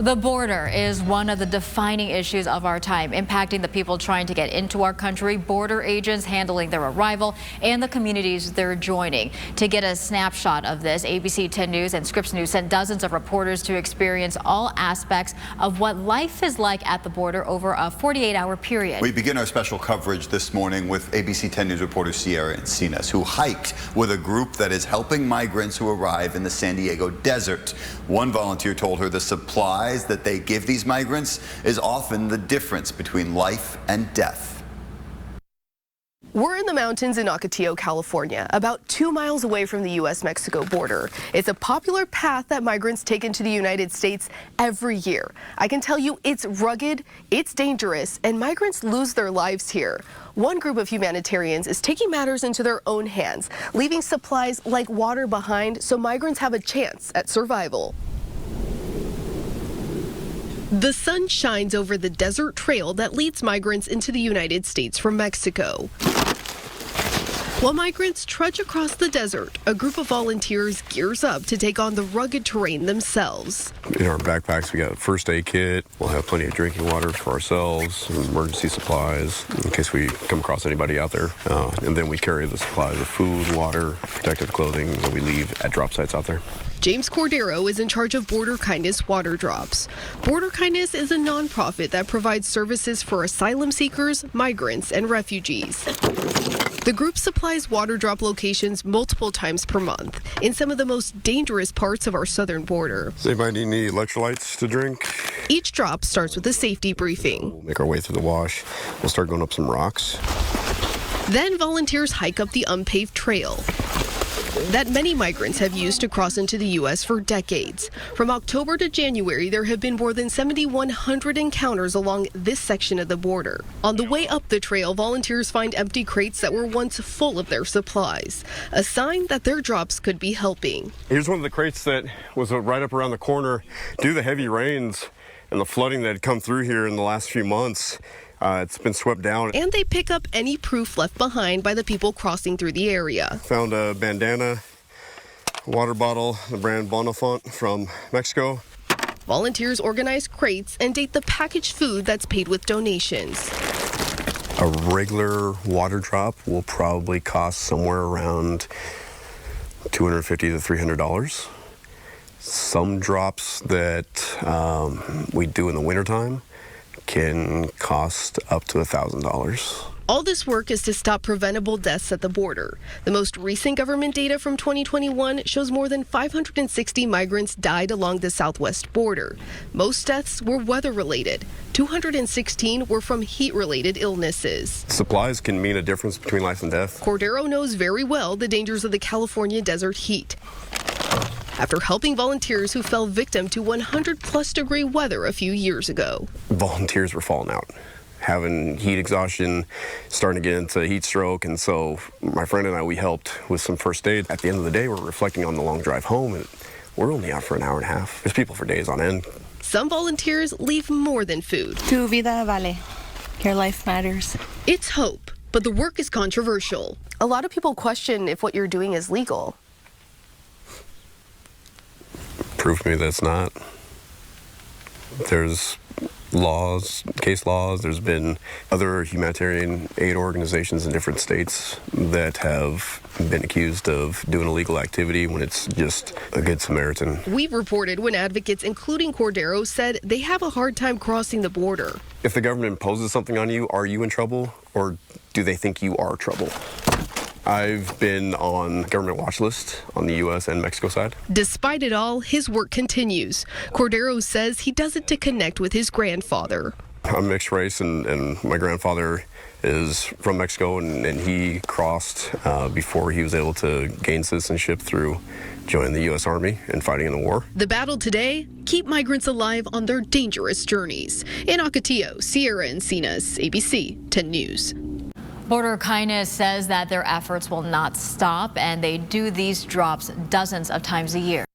The border is one of the defining issues of our time, impacting the people trying to get into our country, border agents handling their arrival, and the communities they're joining. To get a snapshot of this, ABC 10 News and Scripps News sent dozens of reporters to experience all aspects of what life is like at the border over a 48-hour period. We begin our special coverage this morning with ABC 10 News reporter Sierra Encinas, who hiked with a group that is helping migrants who arrive in the San Diego desert. One volunteer told her the supplies that they give these migrants is often the difference between life and death. We're in the mountains in Ocotillo, California, about 2 miles away from the U.S.-Mexico border. It's a popular path that migrants take into the United States every year. I can tell you it's rugged, it's dangerous, and migrants lose their lives here. One group of humanitarians is taking matters into their own hands, leaving supplies like water behind so migrants have a chance at survival. The sun shines over the desert trail that leads migrants into the United States from Mexico. While migrants trudge across the desert, a group of volunteers gears up to take on the rugged terrain themselves. In our backpacks, we got a first aid kit. We'll have plenty of drinking water for ourselves, emergency supplies in case we come across anybody out there. And then we carry the supplies of food, water, protective clothing that we leave at drop sites out there. James Cordero is in charge of Border Kindness Water Drops. Border Kindness is a nonprofit that provides services for asylum seekers, migrants, and refugees. The group supplies water drop locations multiple times per month in some of the most dangerous parts of our southern border. Does anybody need electrolytes to drink? Each drop starts with a safety briefing. We'll make our way through the wash. We'll start going up some rocks. Then volunteers hike up the unpaved trail that many migrants have used to cross into the U.S. for decades. From October to January, there have been more than 7,100 encounters along this section of the border. On the way up the trail, volunteers find empty crates that were once full of their supplies, a sign that their drops could be helping. Here's one of the crates that was right up around the corner. Due to the heavy rains and the flooding that had come through here in the last few months, it's been swept down. And they pick up any proof left behind by the people crossing through the area. Found a bandana, a water bottle, the brand Bonafont from Mexico. Volunteers organize crates and date the packaged food that's paid with donations. A regular water drop will probably cost somewhere around $250 to $300. Some drops that we do in the wintertime can cost up to $1,000. All this work is to stop preventable deaths at the border. The most recent government data from 2021 shows more than 560 migrants died along the southwest border. Most deaths were weather-related. 216 were from heat-related illnesses. Supplies can mean a difference between life and death. Cordero knows very well the dangers of the California desert heat, after helping volunteers who fell victim to 100-plus degree weather a few years ago. Volunteers were falling out, having heat exhaustion, starting to get into heat stroke, and so my friend and I, we helped with some first aid. At the end of the day, we're reflecting on the long drive home, and we're only out for an hour and a half. There's people for days on end. Some volunteers leave more than food. Tu vida vale. Your life matters. It's hope, but the work is controversial. A lot of people question if what you're doing is legal. Prove to me that's not. There's laws, case laws. There's been other humanitarian aid organizations in different states that have been accused of doing illegal activity when it's just a good Samaritan. We've reported when advocates, including Cordero, said they have a hard time crossing the border. If the government imposes something on you, are you in trouble, or do they think you are trouble? I've been on government watch list on the U.S. and Mexico side. Despite it all, his work continues. Cordero says he does it to connect with his grandfather. I'm mixed race, and my grandfather is from Mexico, and he crossed before he was able to gain citizenship through joining the U.S. Army and fighting in the war. The battle today, keep migrants alive on their dangerous journeys. In Ocotillo, Sierra Encinas, ABC 10 News. Border Kindness says that their efforts will not stop, and they do these drops dozens of times a year.